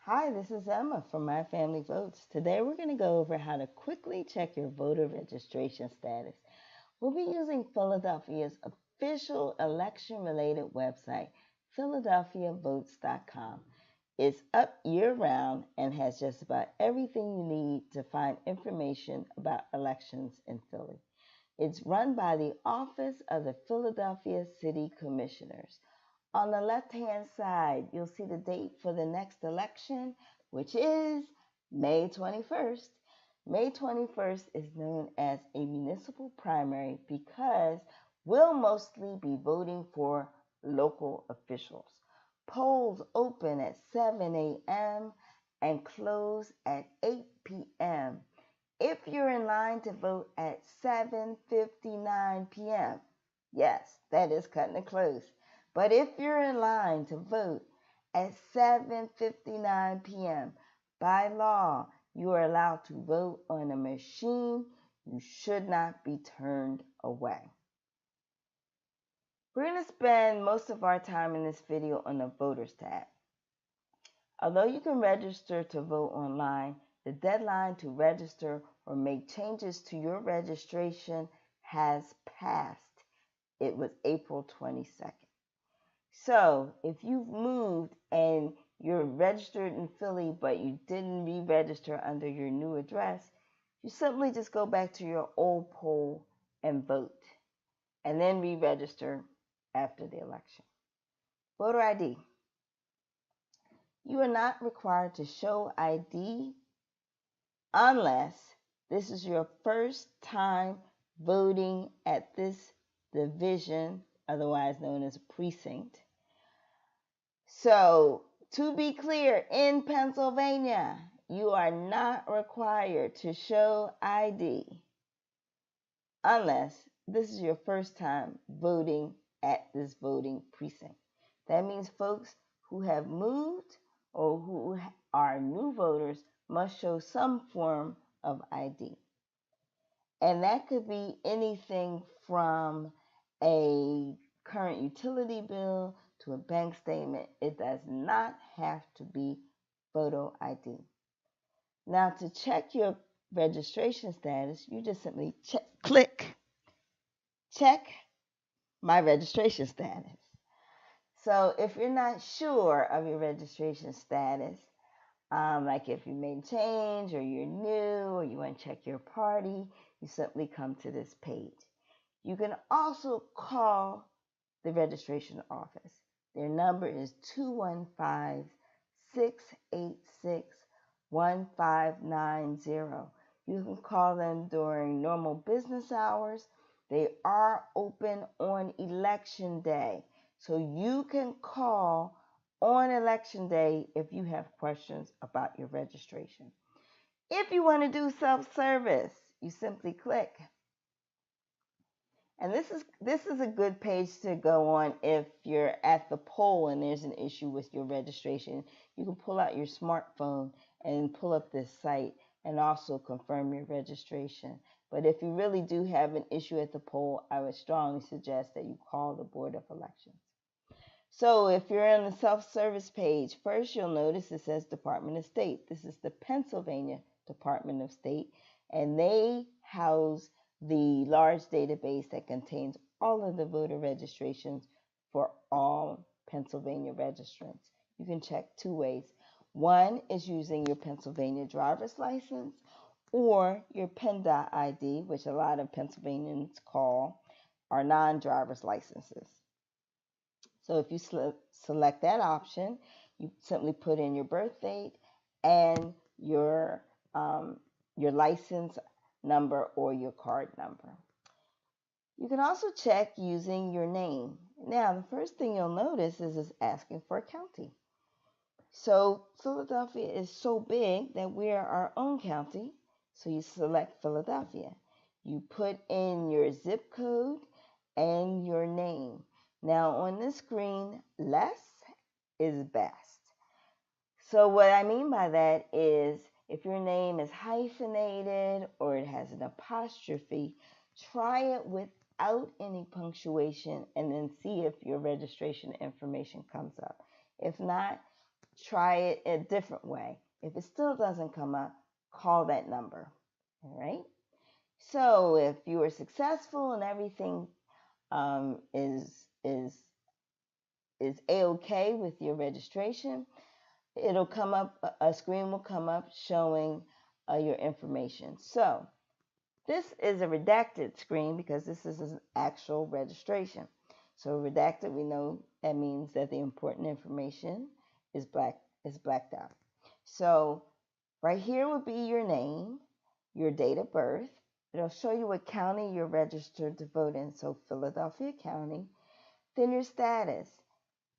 Hi, this is Emma from My Family Votes. Today we're going to go over how to quickly check your voter registration status. We'll be using Philadelphia's official election-related website, philadelphiavotes.com. It's up year-round and has just about everything you need to find information about elections in Philly. It's run by the Office of the Philadelphia City Commissioners. On the left-hand side, you'll see the date for the next election, which is May 21st. May 21st is known as a municipal primary because we'll mostly be voting for local officials. Polls open at 7 a.m. and close at 8 p.m. If you're in line to vote at 7:59 p.m., yes, that is cutting it close. But if you're in line to vote at 7:59 p.m., by law, you are allowed to vote on a machine. You should not be turned away. We're going to spend most of our time in this video on the Voters tab. Although you can register to vote online, the deadline to register or make changes to your registration has passed. It was April 22nd. So if you've moved and you're registered in Philly, but you didn't re-register under your new address, you simply just go back to your old poll and vote, and then re-register after the election. Voter ID. You are not required to show ID unless this is your first time voting at this division, otherwise known as a precinct. So, to be clear, in Pennsylvania, you are not required to show ID unless this is your first time voting at this voting precinct. That means folks who have moved or who are new voters must show some form of ID. And that could be anything from a current utility bill to a bank statement. It does not have to be photo ID. Now, to check your registration status, you just simply click check my registration status. So if you're not sure of your registration status, like if you made a change or you're new or you want to check your party, you simply come to this page. You can also call the registration office. Their number is 215-686-1590. You can call them during normal business hours. They are open on election day. So you can call on election day if you have questions about your registration. If you want to do self-service, you simply click. And this is a good page to go on if you're at the poll and there's an issue with your registration. You can pull out your smartphone and pull up this site and also confirm your registration. But if you really do have an issue at the poll, I would strongly suggest that you call the Board of Elections. So if you're on the self-service page, first you'll notice it says Department of State. This is the Pennsylvania Department of State, and they house the large database that contains all of the voter registrations for all Pennsylvania registrants. You can check two ways. One is using your Pennsylvania driver's license or your PennDOT ID, which a lot of Pennsylvanians call our non-driver's licenses. So if you select that option, you simply put in your birth date and your license number or your card number. You can also check using your name. Now, the first thing you'll notice is it's asking for a county. So Philadelphia is so big that we are our own county. So you select Philadelphia. You put in your zip code and your name. Now on this screen, less is best. So what I mean by that is if your name is hyphenated or it has an apostrophe, try it without any punctuation and then see if your registration information comes up. If not, try it a different way. If it still doesn't come up, call that number. All right. So if you are successful and everything um, is is is a-okay with your registration, it'll come up. A screen will come up showing your information. So this is a redacted screen because this is an actual registration. So redacted, we know that means that the important information is blacked out. So right here would be your name, your date of birth. It'll show you what county you're registered to vote in. So Philadelphia County. Then your status.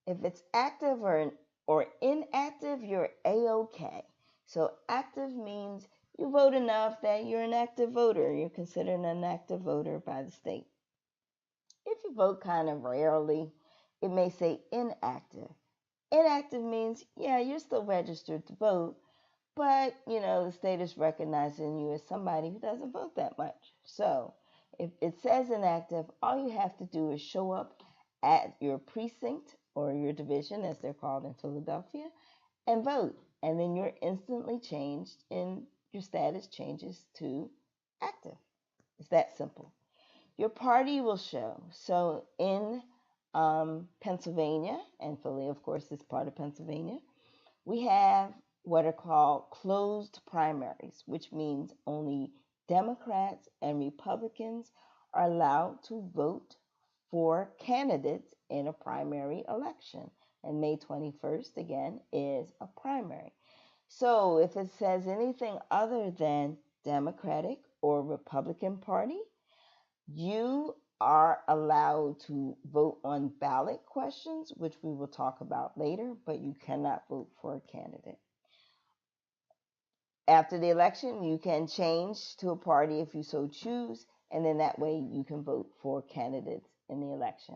If it's active or inactive, you're a-okay. So active means you vote enough that you're an active voter. You're considered an active voter by the state. If you vote kind of rarely, it may say inactive. Inactive means, yeah, you're still registered to vote, but the state is recognizing you as somebody who doesn't vote that much. So if it says inactive, all you have to do is show up at your precinct or your division, as they're called in Philadelphia, and vote. And then you're instantly changed and your status changes to active. It's that simple. Your party will show. So in Pennsylvania, and Philly, of course, is part of Pennsylvania, we have what are called closed primaries, which means only Democrats and Republicans are allowed to vote for candidates in a primary election. And May 21st, again, is a primary. So if it says anything other than Democratic or Republican Party, you are allowed to vote on ballot questions, which we will talk about later, but you cannot vote for a candidate. After the election, you can change to a party if you so choose, and then that way you can vote for candidates in the election.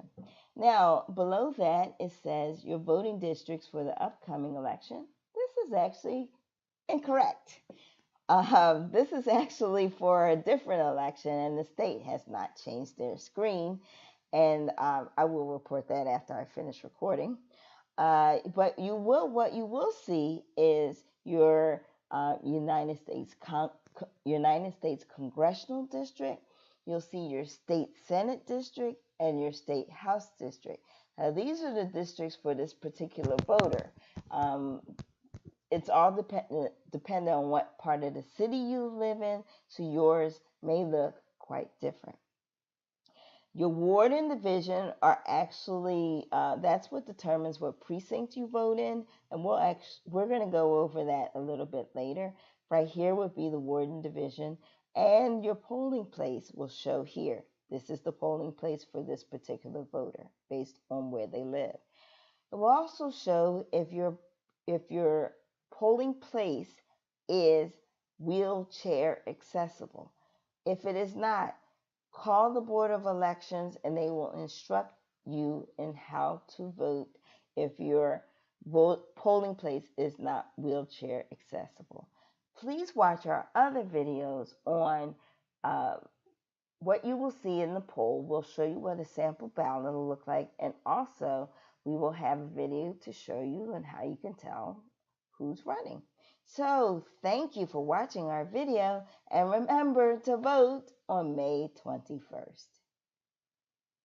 Now, below that, it says your voting districts for the upcoming election. This is actually incorrect. This is actually for a different election, and the state has not changed their screen, and I will report that after I finish recording. But what you will see is your United States congressional district. You'll see your state Senate district and your state House district. Now, these are the districts for this particular voter. It's all dependent on what part of the city you live in, so yours may look quite different. Your ward and division are actually that's what determines what precinct you vote in, and we're going to go over that a little bit later. Right here would be the ward and division, and your polling place will show here. This is the polling place for this particular voter based on where they live. It will also show if your polling place is wheelchair accessible. If it is not, call the Board of Elections and they will instruct you in how to vote if your polling place is not wheelchair accessible. Please watch our other videos on what you will see in the poll. We'll show you what a sample ballot will look like, and also we will have a video to show you on how you can tell who's running. So thank you for watching our video, and remember to vote on May 21st.